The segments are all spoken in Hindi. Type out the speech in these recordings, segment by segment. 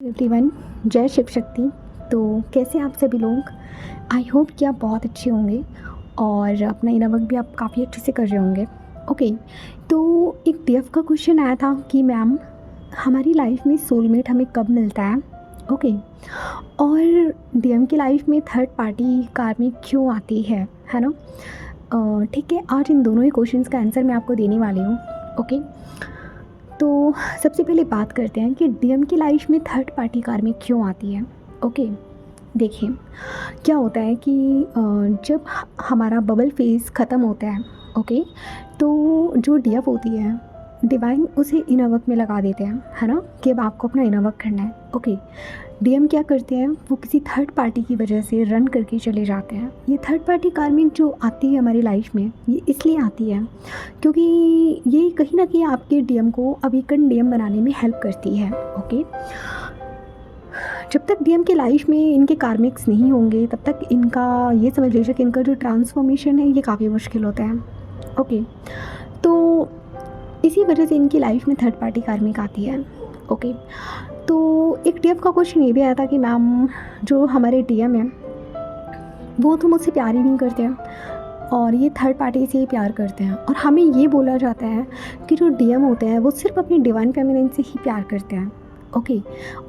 एवरीवन, जय शिव शक्ति। तो कैसे हैं आप सभी लोग? आई होप कि आप बहुत अच्छे होंगे और अपना इनर वर्क भी आप काफ़ी अच्छे से कर रहे होंगे। ओके, तो एक डीएफ का क्वेश्चन आया था कि मैम हमारी लाइफ में सोलमेट हमें कब मिलता है? ओके, और डीएम की लाइफ में थर्ड पार्टी कार्मिक क्यों आती है ना? ठीक है, आज इन दोनों ही क्वेश्चंस का आंसर मैं आपको देने वाली हूँ। ओके, तो सबसे पहले बात करते हैं कि डीएम की लाइफ में थर्ड पार्टी कार्मिक क्यों आती है। ओके, देखिए क्या होता है कि जब हमारा बबल फेज़ ख़त्म होता है, ओके, तो जो डीएफ होती है डिवाइन उसे इनर वर्क में लगा देते हैं, है ना, कि अब आपको अपना इनर वर्क करना है। ओके, डीएम क्या करते हैं, वो किसी थर्ड पार्टी की वजह से रन करके चले जाते हैं। ये थर्ड पार्टी कार्मिक जो आती है हमारी लाइफ में, ये इसलिए आती है क्योंकि ये कहीं ना कहीं आपके डीएम को अवीकन डीएम बनाने में हेल्प करती है। ओके, जब तक डीएम की लाइफ में इनके कार्मिक्स नहीं होंगे तब तक इनका ये समझ लीजिए कि इनका जो ट्रांसफॉर्मेशन है ये काफ़ी मुश्किल होता है। ओके, तो इसी वजह से इनकी लाइफ में थर्ड पार्टी कार्मिक आती है। ओके, तो एक डीएम का क्वेश्चन ये भी आया था कि मैम जो हमारे डीएम हैं वो तो मुझसे प्यार ही नहीं करते हैं और ये थर्ड पार्टी से ही प्यार करते हैं, और हमें ये बोला जाता है कि जो डीएम होते हैं वो सिर्फ अपनी डिवाइन फेमिनिन से ही प्यार करते हैं। ओके,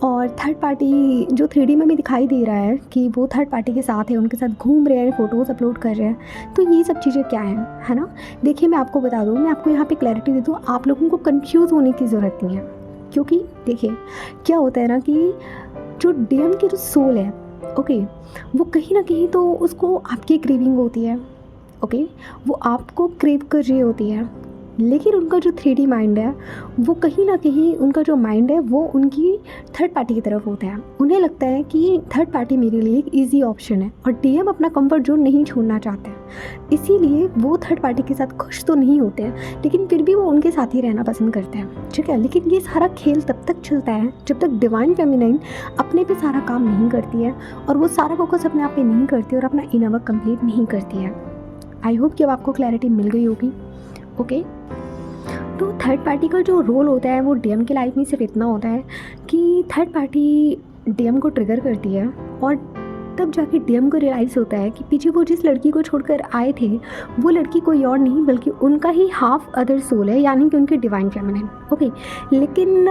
और थर्ड पार्टी जो 3D में भी दिखाई दे रहा है कि वो थर्ड पार्टी के साथ है, उनके साथ घूम रहे हैं, फ़ोटोज़ अपलोड कर रहे हैं, तो ये सब चीज़ें क्या हैं, है ना? देखिए, मैं आपको बता दूँ, मैं आपको यहाँ पे क्लैरिटी दे दूँ, आप लोगों को कंफ्यूज होने की ज़रूरत नहीं है। क्योंकि देखिए क्या होता है ना कि जो डीएम की जो सोल है, ओके, वो कहीं ना कहीं तो उसको आपकी क्रेविंग होती है। ओके, वो आपको क्रेव कर रही होती है, लेकिन उनका जो 3D माइंड है वो कहीं ना कहीं, उनका जो माइंड है वो उनकी थर्ड पार्टी की तरफ होता है। उन्हें लगता है कि थर्ड पार्टी मेरे लिए एक ईजी ऑप्शन है और डीएम अपना कंफर्ट जोन नहीं छोड़ना चाहते हैं, इसीलिए वो थर्ड पार्टी के साथ खुश तो नहीं होते हैं, लेकिन फिर भी वो उनके साथ ही रहना पसंद करते हैं। ठीक है, लेकिन ये सारा खेल तब तक चलता है जब तक डिवाइन फेमिनाइन अपने पे सारा काम नहीं करती है और वो सारा फोकस अपने आप पे नहीं करती और अपना इनर वर्क कंप्लीट नहीं करती है। आई होप कि अब आपको क्लैरिटी मिल गई होगी। ओके, तो थर्ड पार्टी का जो रोल होता है वो डीएम की लाइफ में सिर्फ इतना होता है कि थर्ड पार्टी डीएम को ट्रिगर करती है और तब जाके डीएम को रियलाइज़ होता है कि पीछे वो जिस लड़की को छोड़कर आए थे वो लड़की कोई और नहीं बल्कि उनका ही हाफ अदर सोल है, यानी कि उनकी डिवाइन फेमिनिन। ओके, लेकिन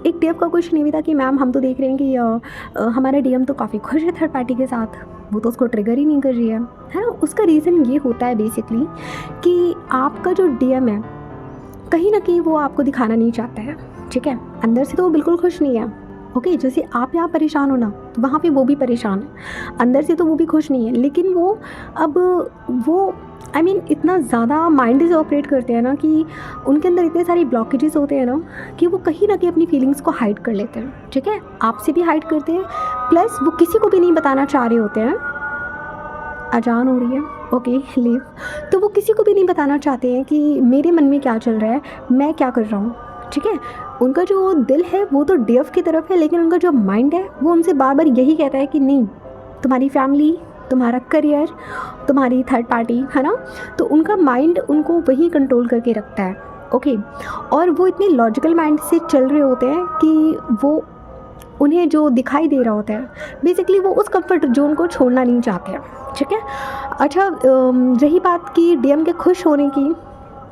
एक डीएम का क्वेश्चन ये भी था कि मैम हम तो देख रहे हैं कि हमारा डीएम तो काफ़ी खुश है थर्ड पार्टी के साथ, वो तो उसको ट्रिगर ही नहीं कर रही है ना? उसका रीज़न ये होता है बेसिकली कि आपका जो डीएम है कहीं ना कहीं वो आपको दिखाना नहीं चाहता है। ठीक है, अंदर से तो वो बिल्कुल खुश नहीं है। ओके, जैसे आप यहाँ परेशान हो ना, तो वहाँ पे वो भी परेशान है, अंदर से तो वो भी खुश नहीं है, लेकिन वो अब वो इतना ज़्यादा माइंड से ऑपरेट करते हैं ना कि उनके अंदर इतने सारे ब्लॉकेजेस होते हैं ना कि वो कहीं ना कहीं अपनी फीलिंग्स को हाइड कर लेते हैं। ठीक है, आपसे भी हाइड करते हैं, प्लस वो किसी को भी नहीं बताना चाह रहे होते हैं। अजान हो रही है, ओके, लीव। तो वो किसी को भी नहीं बताना चाहते हैं कि मेरे मन में क्या चल रहा है, मैं क्या कर रहा हूँ। ठीक है, उनका जो दिल है वो तो डीएफ की तरफ है, लेकिन उनका जो माइंड है वो उनसे बार बार यही कहता है कि नहीं, तुम्हारी फैमिली, तुम्हारा करियर, तुम्हारी थर्ड पार्टी, है ना? तो उनका माइंड उनको वही कंट्रोल करके रखता है। ओके, और वो इतने लॉजिकल माइंड से चल रहे होते हैं कि वो उन्हें जो दिखाई दे रहा होता है बेसिकली वो उस कंफर्ट जोन को छोड़ना नहीं चाहते हैं। ठीक है, अच्छा, रही बात की डीएम के खुश होने की।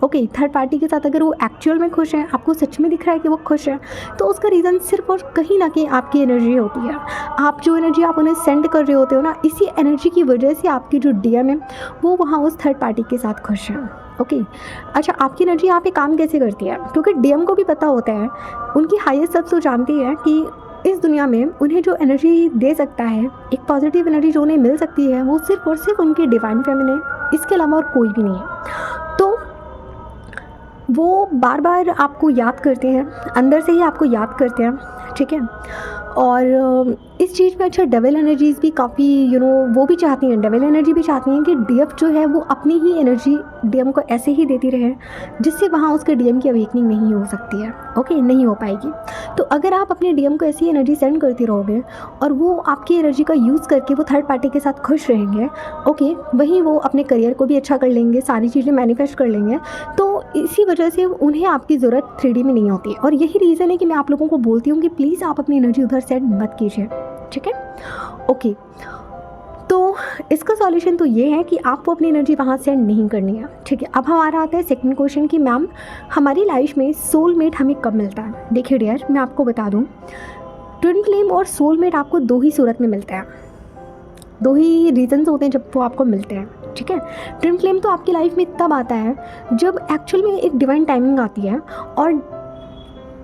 ओके, थर्ड पार्टी के साथ अगर वो एक्चुअल में खुश हैं, आपको सच में दिख रहा है कि वो खुश है, तो उसका रीज़न सिर्फ और कहीं ना कहीं आपकी एनर्जी होती है। आप जो एनर्जी आप उन्हें सेंड कर रहे होते हो ना, इसी एनर्जी की वजह से आपकी जो डीएम है वो वहाँ उस थर्ड पार्टी के साथ खुश है। ओके, अच्छा, आपकी एनर्जी यहाँ पे काम कैसे करती है? क्योंकि डीएम को भी पता होता है, उनकी हाईएस्ट सेल्फ तो जानती है कि इस दुनिया में उन्हें जो एनर्जी दे सकता है, एक पॉजिटिव एनर्जी जो उन्हें मिल सकती है, वो सिर्फ और सिर्फ उनकी डिवाइन फेमिनिन, इसके अलावा और कोई भी नहीं है। तो वो बार बार आपको याद करते हैं, अंदर से ही आपको याद करते हैं। ठीक है, और इस चीज़ में अच्छा डबल एनर्जीज़ भी काफ़ी वो भी चाहती हैं, डबल एनर्जी भी चाहती हैं कि डीएफ जो है वो अपनी ही एनर्जी डीएम को ऐसे ही देती रहे जिससे वहाँ उसके डीएम की अवेकनिंग नहीं हो सकती है। ओके, नहीं हो पाएगी। तो अगर आप अपने डीएम को ऐसी एनर्जी सेंड करते रहोगे और वो आपकी एनर्जी का यूज़ करके वो थर्ड पार्टी के साथ खुश रहेंगे, ओके, वहीं वो अपने करियर को भी अच्छा कर लेंगे, सारी चीज़ें मैनिफेस्ट कर लेंगे। तो इसी वजह से उन्हें आपकी ज़रूरत 3D में नहीं होती, और यही रीज़न है कि मैं आप लोगों को बोलती हूँ कि प्लीज़ आप अपनी एनर्जी उधर सेंड मत कीजिए, ठीक है? ओके, तो इसका सॉल्यूशन तो ये है कि आपको अपनी एनर्जी वहाँ सेंड नहीं करनी है, ठीक है? अब हमारा आता है सेकंड क्वेश्चन कि मैम हमारी लाइफ में सोलमेट हमें कब मिलता है? देखिए डियर, मैं आपको बता दूँ, ट्विन फ्लेम और सोलमेट आपको दो ही सूरत में मिलते हैं, दो ही रीजन्स होते हैं जब वो आपको मिलते हैं, ठीक है? ट्विन फ्लेम तो आपकी लाइफ में तब आता है जब एक्चुअल में एक डिवाइन टाइमिंग आती है और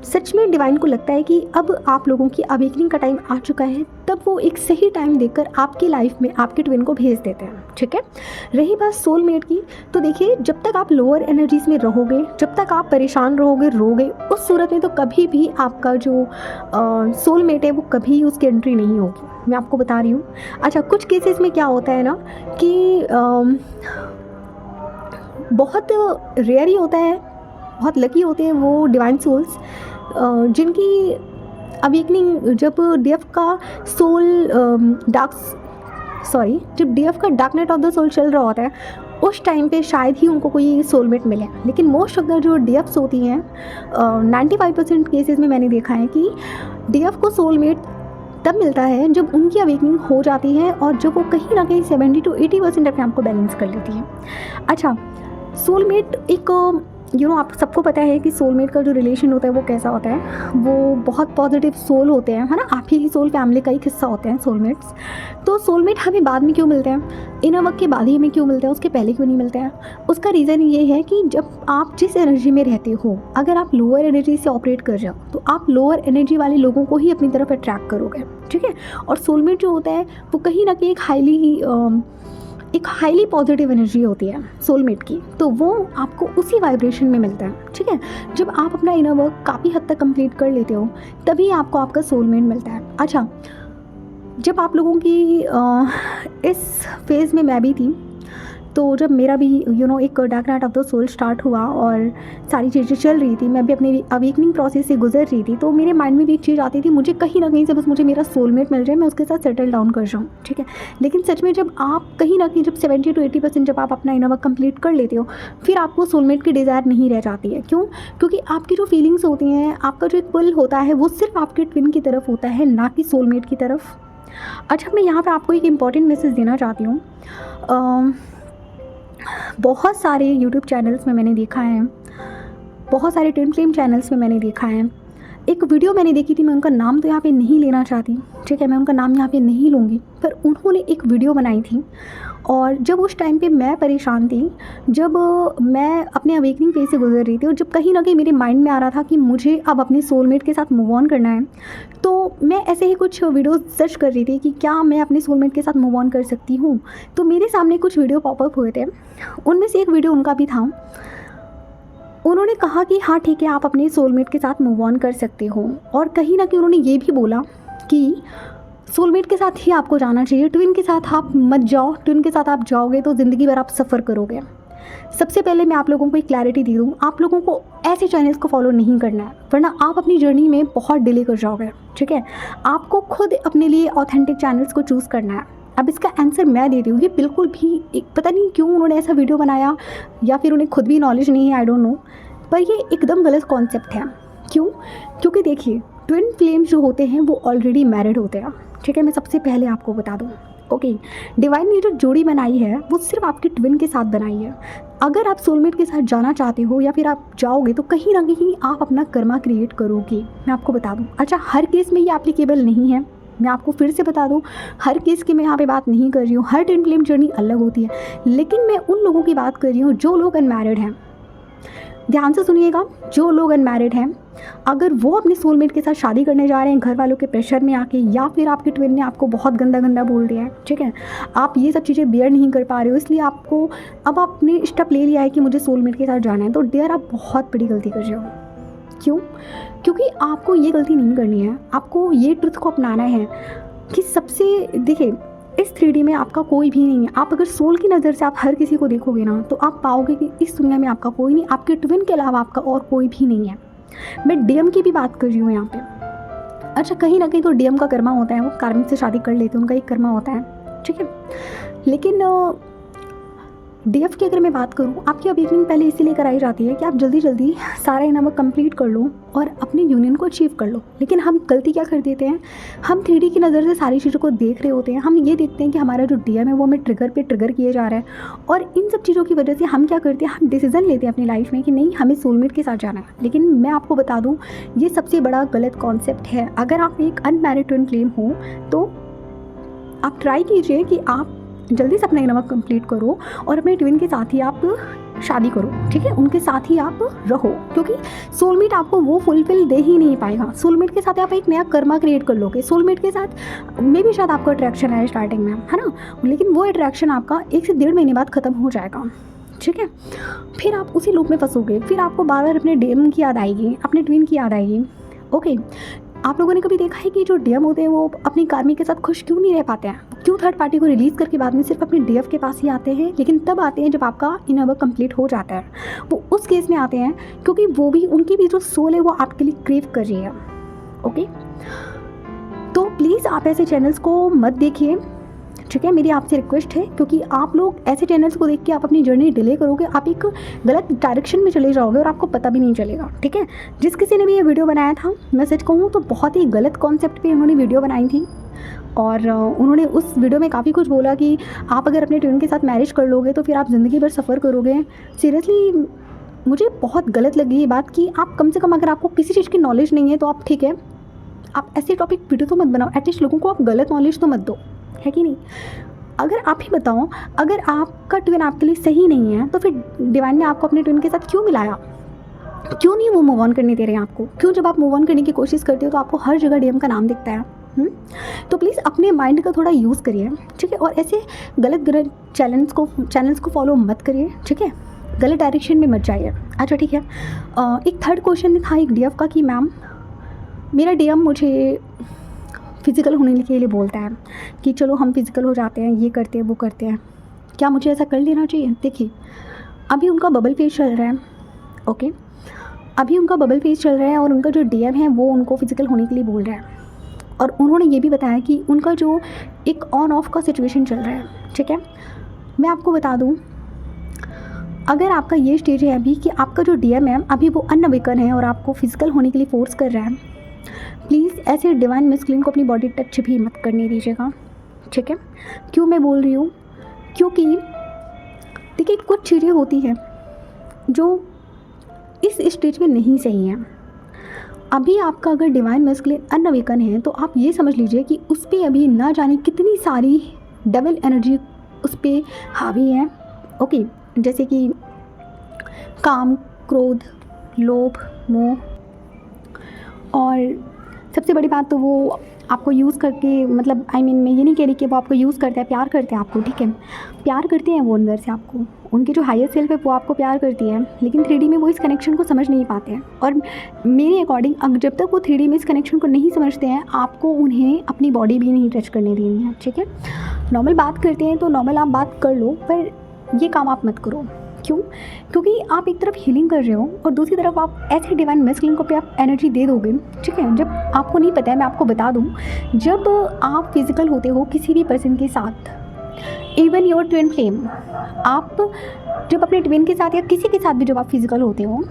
सच में डिवाइन को लगता है कि अब आप लोगों की अवेकनिंग का टाइम आ चुका है, तब वो एक सही टाइम देकर आपकी लाइफ में आपके ट्विन को भेज देते हैं, ठीक है? रही बात सोलमेट की, तो देखिए जब तक आप लोअर एनर्जीज में रहोगे, जब तक आप परेशान रहोगे, रोगे, उस सूरत में तो कभी भी आपका जो सोलमेट है वो कभी उसकी एंट्री नहीं होगी, मैं आपको बता रही हूँ। अच्छा, कुछ केसेस में क्या होता है ना कि बहुत रेयर ही होता है, बहुत लकी होते हैं वो डिवाइन सोल्स जिनकी अवेकनिंग जब डीएफ का सोल जब डीएफ का dark night of the soul चल रहा होता है, उस टाइम पे शायद ही उनको कोई सोलमेट मिले। लेकिन मोस्ट ऑफ द जो डीएफ्स होती हैं 95% केसेस में मैंने देखा है कि डीएफ को सोलमेट तब मिलता है जब उनकी अवेकनिंग हो जाती है और जब वो कहीं ना कहीं 70 to 80% अपने आप को बैलेंस कर लेती है। अच्छा, सोलमेट एक आप सबको पता है कि सोलमेट का जो रिलेशन होता है वो कैसा होता है, वो बहुत पॉजिटिव सोल होते हैं, है ना? आप ही सोल फैमिली का ही हिस्सा होते हैं सोलमेट्स। तो सोलमेट हमें बाद में क्यों मिलते हैं, इनर वर्क के बाद ही हमें क्यों मिलते हैं, उसके पहले क्यों नहीं मिलते हैं? उसका रीज़न ये है कि जब आप जिस एनर्जी में रहते हो, अगर आप लोअर एनर्जी से ऑपरेट कर रहे हो तो आप लोअर एनर्जी वाले लोगों को ही अपनी तरफ अट्रैक्ट करोगे, ठीक है? और सोलमेट जो होता है वो कहीं ना कहीं एक हाईली पॉजिटिव एनर्जी होती है सोलमेट की, तो वो आपको उसी वाइब्रेशन में मिलता है, ठीक है? जब आप अपना इनर वर्क काफ़ी हद तक कंप्लीट कर लेते हो तभी आपको आपका सोलमेट मिलता है। अच्छा, जब आप लोगों की इस फेज़ में मैं भी थी, तो जब मेरा भी एक dark night of the soul start हुआ और सारी चीज़ें चल रही थी, मैं भी अपनी अवेकनिंग प्रोसेस से गुजर रही थी, तो मेरे माइंड में भी एक चीज़ आती थी, मुझे कहीं ना कहीं से बस मुझे मेरा सोलमेट मिल जाए, मैं उसके साथ सेटल डाउन कर जाऊँ, ठीक है? लेकिन सच में जब आप कहीं ना कहीं जब 70 to 80% जब आप अपना इनर वर्क कंप्लीट कर लेते हो, फिर आपको सोलमेट की डिज़ायर नहीं रह जाती है। क्यों? क्योंकि आपकी जो फीलिंग्स होती हैं, आपका जो एक पुल होता है वो सिर्फ आपके ट्विन की तरफ होता है, ना कि सोलमेट की तरफ। अच्छा, मैं यहाँ पर आपको एक इम्पॉर्टेंट मैसेज देना चाहती हूँ। बहुत सारे यूट्यूब चैनल्स में मैंने देखा है, बहुत सारे ट्विन फ्लेम चैनल्स में मैंने देखा है, एक वीडियो मैंने देखी थी, मैं उनका नाम तो यहाँ पे नहीं लेना चाहती, ठीक है? मैं उनका नाम यहाँ पे नहीं लूँगी, पर उन्होंने एक वीडियो बनाई थी और जब उस टाइम पे मैं परेशान थी, जब मैं अपने अवेकनिंग फेज से गुजर रही थी और जब कहीं ना कहीं मेरे माइंड में आ रहा था कि मुझे अब अपने सोलमेट के साथ मूव ऑन करना है, तो मैं ऐसे ही कुछ वीडियो सर्च कर रही थी कि क्या मैं अपने सोलमेट के साथ मूव ऑन कर सकती हूँ। तो मेरे सामने कुछ वीडियो पॉपअप हुए थे, उनमें से एक वीडियो उनका भी था। उन्होंने कहा कि हाँ ठीक है, आप अपने सोलमेट के साथ मूव ऑन कर सकते हो, और कहीं ना कहीं उन्होंने ये भी बोला कि सोलमेट के साथ ही आपको जाना चाहिए, ट्विन के साथ आप मत जाओ, ट्विन के साथ आप जाओगे तो ज़िंदगी भर आप सफ़र करोगे। सबसे पहले मैं आप लोगों को एक क्लैरिटी दे दूँ, आप लोगों को ऐसे चैनल्स को फॉलो नहीं करना है, वरना आप अपनी जर्नी में बहुत डिले कर जाओगे, ठीक है? आपको खुद अपने लिए ऑथेंटिक चैनल्स को चूज़ करना है। अब इसका आंसर मैं देती हूँ, ये बिल्कुल भी पता नहीं क्यों उन्होंने ऐसा वीडियो बनाया, या फिर उन्हें खुद भी नॉलेज नहीं है, आई डोंट नो, पर ये एकदम गलत कॉन्सेप्ट है। क्यों? क्योंकि देखिए, ट्विन फ्लेम्स जो होते हैं वो ऑलरेडी मैरिड होते हैं, ठीक है? मैं सबसे पहले आपको बता दूँ, ओके? डिवाइन ने जो जोड़ी बनाई है वो सिर्फ आपके ट्विन के साथ बनाई है। अगर आप सोलमेट के साथ जाना चाहते हो या फिर आप जाओगे तो कहीं ना कहीं आप अपना कर्मा क्रिएट करोगे, मैं आपको बता दूँ। अच्छा, हर केस में ये एप्लीकेबल नहीं है, मैं आपको फिर से बता दूं, हर केस की मैं यहाँ पे बात नहीं कर रही हूँ, हर ट्विन फ्लेम जर्नी अलग होती है, लेकिन मैं उन लोगों की बात कर रही हूँ जो लोग अनमैरिड हैं। ध्यान से सुनिएगा, जो लोग अनमैरिड हैं, अगर वो अपने सोलमेट के साथ शादी करने जा रहे हैं घर वालों के प्रेशर में आके, या फिर आपके ट्विन ने आपको बहुत गंदा गंदा बोल दिया है, ठीक है, आप ये सब चीज़ें बेयर नहीं कर पा रहे हो, इसलिए आपको अब आपने स्टेप ले लिया है कि मुझे सोलमेट के साथ जाना है, तो डियर आप बहुत बड़ी गलती कर रहे हो। क्यों? क्योंकि आपको ये गलती नहीं करनी है, आपको ये ट्रुथ को अपनाना है कि सबसे, देखिए, इस 3D में आपका कोई भी नहीं है। आप अगर सोल की नज़र से आप हर किसी को देखोगे ना, तो आप पाओगे कि इस दुनिया में आपका कोई नहीं, आपके ट्विन के अलावा आपका और कोई भी नहीं है। मैं डीएम की भी बात कर रही हूँ यहाँ पे। अच्छा, कहीं ना कहीं तो डीएम का कर्मा होता है, वो कार्मिक से शादी कर लेते हैं, उनका एक कर्मा होता है, ठीक है। लेकिन डीएफ की अगर मैं बात करूँ, आपकी अवेकनिंग पहले इसीलिए कराई जाती है कि आप जल्दी जल्दी सारा इनामक कंप्लीट कर लो और अपनी यूनियन को अचीव कर लो। लेकिन हम गलती क्या कर देते हैं, हम 3D की नज़र से सारी चीज़ों को देख रहे होते हैं। हम ये देखते हैं कि हमारा जो डीएम है वो हमें ट्रिगर पे ट्रिगर किए जा रहा है, और इन सब चीज़ों की वजह से हम क्या करते हैं, हम डिसीज़न लेते हैं अपनी लाइफ में कि नहीं, हमें सोलमेट के साथ जाना है। लेकिन मैं आपको बता दूँ, ये सबसे बड़ा गलत कॉन्सेप्ट है। अगर आप एक अनमैरिड ट्विन फ्लेम हो तो आप ट्राई कीजिए कि आप जल्दी से अपना इनामक कंप्लीट करो और अपने ट्विन के साथ ही आप शादी करो, ठीक है, उनके साथ ही आप रहो, क्योंकि सोलमेट आपको वो फुलफिल दे ही नहीं पाएगा। सोलमेट के साथ आप एक नया कर्मा क्रिएट कर लोगे। सोलमेट के साथ मे भी शायद आपको अट्रैक्शन है स्टार्टिंग में, है ना, लेकिन वो अट्रैक्शन आपका 1 से 1.5 महीने बाद ख़त्म हो जाएगा, ठीक है। फिर आप उसी लूप में फंसोगे, फिर आपको बार बार अपने डीएम की याद आएगी, अपने ट्विन की याद आएगी। ओके, आप लोगों ने कभी देखा है कि जो डीएम होते हैं वो अपनी कार्मी के साथ खुश क्यों नहीं रह पाते हैं? क्यों थर्ड पार्टी को रिलीज़ करके बाद में सिर्फ अपने डीएफ के पास ही आते हैं? लेकिन तब आते हैं जब आपका इनवर्क कंप्लीट हो जाता है। वो उस केस में आते हैं क्योंकि वो भी, उनकी भी जो सोल है वो आपके लिए क्रेव कर रही है। ओके, तो प्लीज़ आप ऐसे चैनल्स को मत देखिए, ठीक है, मेरी आपसे रिक्वेस्ट है, क्योंकि आप लोग ऐसे चैनल्स को देख के आप अपनी जर्नी डिले करोगे, आप एक गलत डायरेक्शन में चले जाओगे और आपको पता भी नहीं चलेगा, ठीक है। जिस किसी ने भी ये वीडियो बनाया था, मैं सच कहूँ तो बहुत ही गलत कॉन्सेप्ट पे उन्होंने वीडियो बनाई थी, और उन्होंने उस वीडियो में काफ़ी कुछ बोला कि आप अगर अपने ट्विन के साथ मैरिज कर लोगे तो फिर आप ज़िंदगी भर सफ़र करोगे। सीरियसली मुझे बहुत गलत लगी ये बात कि आप कम से कम, अगर आपको किसी चीज़ की नॉलेज नहीं है तो आप, ठीक है, आप ऐसे टॉपिक वीडियो तो मत बनाओ, एटलीस्ट लोगों को आप गलत नॉलेज तो मत दो, है कि नहीं। अगर आप ही बताओ, अगर आपका ट्विन आपके लिए सही नहीं है तो फिर डिवाइन ने आपको अपने ट्विन के साथ क्यों मिलाया? क्यों नहीं वो मूव ऑन करने दे रहे हैं आपको? क्यों जब आप मूव ऑन करने की कोशिश करते हो तो आपको हर जगह डीएम का नाम दिखता है? तो प्लीज़ अपने माइंड का थोड़ा यूज़ करिए, ठीक है, और ऐसे गलत चैनल्स को फॉलो मत करिए, ठीक है, गलत डायरेक्शन में मत जाइए। अच्छा, ठीक है। एक थर्ड क्वेश्चन था एक डीएफ का कि मैम, मेरा डीएम मुझे फिज़िकल होने के लिए बोलता है कि चलो हम फिज़िकल हो जाते हैं, ये करते हैं, वो करते हैं, क्या मुझे ऐसा कर लेना चाहिए? देखिए, अभी उनका बबल फेज चल रहा है, ओके, अभी उनका बबल फेज चल रहा है और उनका जो डीएम है वो उनको फिज़िकल होने के लिए बोल रहा है, और उन्होंने ये भी बताया कि उनका जो एक ऑन ऑफ का सिचुएशन चल रहा है, ठीक है। मैं आपको बता दूँ, अगर आपका ये स्टेज है अभी कि आपका जो डीएम है अभी वो अनअवेकन है और आपको फिज़िकल होने के लिए फोर्स कर रहा है, प्लीज़ ऐसे डिवाइन मस्कुलिन को अपनी बॉडी टच भी मत करने दीजिएगा, ठीक है। क्यों मैं बोल रही हूँ? क्योंकि देखिए, कुछ चीज़ें होती हैं जो इस स्टेज में नहीं सही हैं। अभी आपका अगर डिवाइन मस्कुलिन अनअवेकन है तो आप ये समझ लीजिए कि उस पर अभी ना जाने कितनी सारी डबल एनर्जी उस पर हावी है, ओके, जैसे कि काम, क्रोध, लोभ, मोह, और सबसे बड़ी बात तो वो आपको यूज़ करके, मतलब मैं ये नहीं कह रही कि वो आपको यूज़ करता है, प्यार करते हैं आपको, ठीक है, प्यार करते हैं वो अंदर से आपको, उनकी जो हायर सेल्फ है वो आपको प्यार करती है, लेकिन 3D में वो इस कनेक्शन को समझ नहीं पाते हैं। और मेरे अकॉर्डिंग जब तक वो 3D में इस कनेक्शन को नहीं समझते हैं, आपको उन्हें अपनी बॉडी भी नहीं टच करने देनी है, ठीक है। नॉर्मल बात करते हैं तो नॉर्मल आप बात कर लो, पर ये काम आप मत करो। क्यों? क्योंकि आप एक तरफ हीलिंग कर रहे हो और दूसरी तरफ आप ऐसे डिवाइन मस्कुलिन को पे आप एनर्जी दे दोगे, ठीक है। जब आपको नहीं पता है, मैं आपको बता दूं, जब आप फिज़िकल होते हो किसी भी पर्सन के साथ, इवन योर ट्विन फ्लेम, आप जब अपने ट्विन के साथ या किसी के साथ भी जब आप फिज़िकल होते हो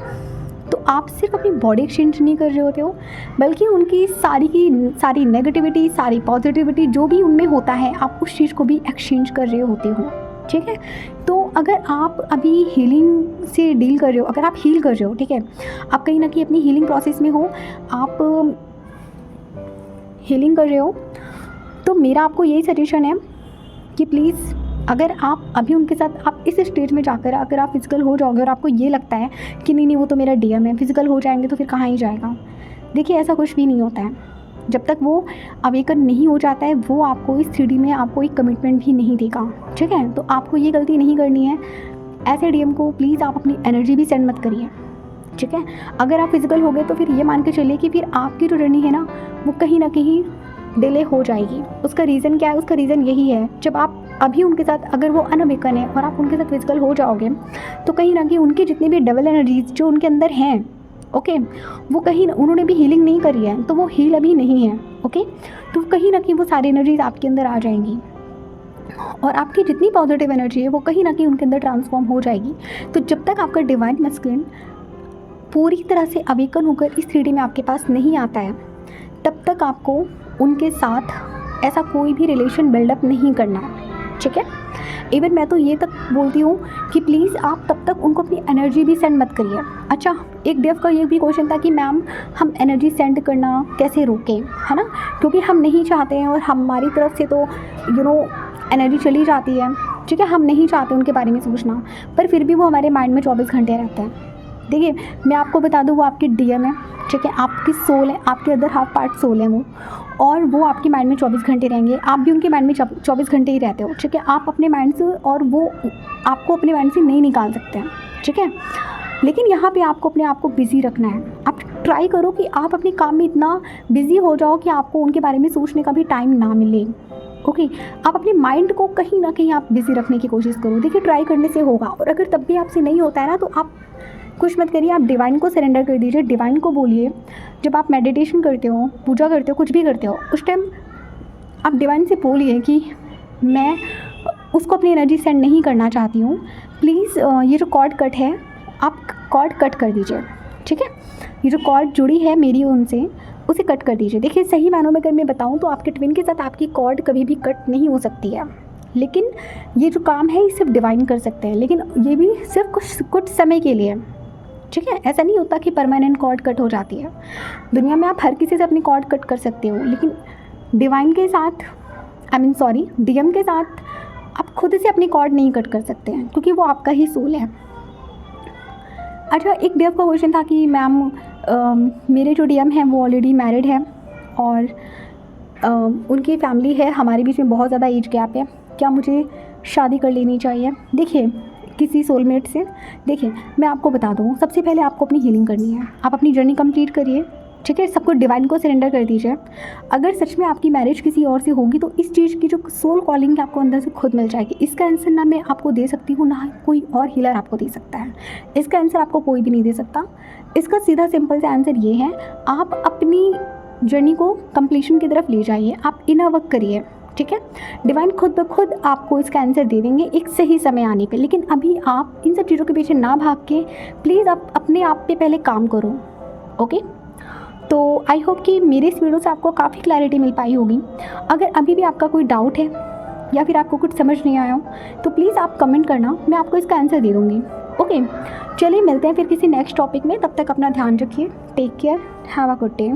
तो आप सिर्फ अपनी बॉडी एक्सचेंज नहीं कर रहे होते हो, बल्कि उनकी सारी की सारी नेगेटिविटी, सारी पॉजिटिविटी जो भी उनमें होता है, आप उस चीज़ को भी एक्सचेंज कर रहे होते हो, ठीक है। तो अगर आप अभी हीलिंग से डील कर रहे हो, अगर आप हील कर रहे हो, ठीक है, आप कहीं ना कहीं अपनी हीलिंग प्रोसेस में हो, आप हीलिंग कर रहे हो, तो मेरा आपको यही सजेशन है कि प्लीज़, अगर आप अभी उनके साथ आप इस स्टेज में जाकर अगर आप फिज़िकल हो जाओगे और आपको ये लगता है कि नहीं वो तो मेरा डीएम है, फिज़िकल हो जाएंगे तो फिर कहाँ ही जाएगा, देखिए ऐसा कुछ भी नहीं होता है। जब तक वो अवेकन नहीं हो जाता है, वो आपको इस 3D में आपको एक कमिटमेंट भी नहीं देगा, ठीक है। तो आपको ये गलती नहीं करनी है, ऐसे डीएम को प्लीज़ आप अपनी एनर्जी भी सेंड मत करिए, ठीक है। अगर आप फिज़िकल हो गए तो फिर ये मान के चलिए कि फिर आपकी जो जर्नी है ना वो कहीं ना कहीं डिले हो जाएगी। उसका रीज़न क्या है? उसका रीज़न यही है, जब आप अभी उनके साथ, अगर वो अनअवेकन है और आप उनके साथ फिज़िकल हो जाओगे तो कहीं ना कहीं उनके जितने भी डबल एनर्जीज जो उनके अंदर हैं, ओके। वो कहीं उन्होंने भी हीलिंग नहीं करी है तो वो हील अभी नहीं है। ओके, तो कहीं ना कहीं वो सारी एनर्जीज आपके अंदर आ जाएंगी और आपकी जितनी पॉजिटिव एनर्जी है वो कहीं ना कहीं उनके अंदर ट्रांसफॉर्म हो जाएगी। तो जब तक आपका डिवाइन मैस्कुलिन पूरी तरह से अवेकन होकर इस 3D में आपके पास नहीं आता है, तब तक आपको उनके साथ ऐसा कोई भी रिलेशन बिल्डअप नहीं करना है, ठीक है। इवन मैं तो ये तक बोलती हूँ कि प्लीज़ आप तब तक उनको अपनी एनर्जी भी सेंड मत करिए। अच्छा, एक देव का ये भी क्वेश्चन था कि मैम हम एनर्जी सेंड करना कैसे रोकें, है ना, क्योंकि हम नहीं चाहते हैं और हमारी तरफ से तो एनर्जी चली जाती है, ठीक है, हम नहीं चाहते उनके बारे में सोचना, पर फिर भी वो हमारे माइंड में 24 घंटे रहता है। देखिए, मैं आपको बता दूँ, वो आपकी डीएम है, ठीक है, आपकी सोल है, आपके अदर हाफ पार्ट सोल है वो, और वो आपके माइंड में 24 घंटे रहेंगे, आप भी उनके माइंड में 24 घंटे ही रहते हो, ठीक है। आप अपने माइंड से और वो आपको अपने माइंड से नहीं निकाल सकते हैं, ठीक है। लेकिन यहाँ पे आपको अपने आप को बिज़ी रखना है। आप ट्राई करो कि आप अपने काम में इतना बिज़ी हो जाओ कि आपको उनके बारे में सोचने का भी टाइम ना मिले। ओके, आप अपने माइंड को कहीं ना कहीं आप बिज़ी रखने की कोशिश करो। देखिए, ट्राई करने से होगा, और अगर तब भी आपसे नहीं होता है ना, तो आप कुछ मत करिए, आप डिवाइन को सरेंडर कर दीजिए। डिवाइन को बोलिए, जब आप मेडिटेशन करते हो, पूजा करते हो, कुछ भी करते हो, उस टाइम आप डिवाइन से बोलिए कि मैं उसको अपनी एनर्जी सेंड नहीं करना चाहती हूँ, प्लीज़ ये जो कॉर्ड कट है आप कॉर्ड कट कर दीजिए, ठीक है। ये जो कॉर्ड जुड़ी है मेरी उनसे, उसे कट कर दीजिए। देखिए, सही मानों में अगर मैं बताऊँ तो आपके ट्विन के साथ आपकी कॉर्ड कभी भी कट नहीं हो सकती है, लेकिन ये जो काम है ये सिर्फ डिवाइन कर सकते हैं, लेकिन ये भी सिर्फ कुछ समय के लिए, ठीक है। ऐसा नहीं होता कि परमानेंट कॉर्ड कट हो जाती है। दुनिया में आप हर किसी से अपनी कॉर्ड कट कर सकते हो, लेकिन डिवाइन के साथ, डीएम के साथ आप खुद से अपनी कॉर्ड नहीं कट कर सकते हैं, क्योंकि वो आपका ही सोल है। अच्छा, एक देव का क्वेश्चन था कि मैम मेरे जो डीएम हैं वो ऑलरेडी मैरिड है और उनकी फैमिली है, हमारे बीच में बहुत ज़्यादा एज गैप है, क्या मुझे शादी कर लेनी चाहिए? देखिए, किसी सोलमेट से, देखिए मैं आपको बता दूँ, सबसे पहले आपको अपनी हीलिंग करनी है। आप अपनी जर्नी कंप्लीट करिए, ठीक है, सब कुछ डिवाइन को सरेंडर कर दीजिए। अगर सच में आपकी मैरिज किसी और से होगी तो इस चीज़ की जो सोल कॉलिंग है आपको अंदर से खुद मिल जाएगी। इसका आंसर ना मैं आपको दे सकती हूँ, ना कोई और हीलर आपको दे सकता है। इसका आंसर आपको कोई भी नहीं दे सकता। इसका सीधा सिंपल सा आंसर ये है, आप अपनी जर्नी को कंप्लीशन की तरफ ले जाइए, आप इनर वर्क करिए, ठीक है। डिवाइन खुद ब खुद आपको इसका आंसर दे देंगे एक सही समय आने पे। लेकिन अभी आप इन सब चीज़ों के पीछे ना भाग के प्लीज़ आप अपने आप पे पहले काम करो, ओके। तो आई होप कि मेरे इस वीडियो से आपको काफ़ी क्लैरिटी मिल पाई होगी। अगर अभी भी आपका कोई डाउट है या फिर आपको कुछ समझ नहीं आया हो तो प्लीज़ आप कमेंट करना, मैं आपको इसका आंसर दे दूँगी, ओके। चलिए, मिलते हैं फिर किसी नेक्स्ट टॉपिक में। तब तक अपना ध्यान रखिए। Take care, have a good day.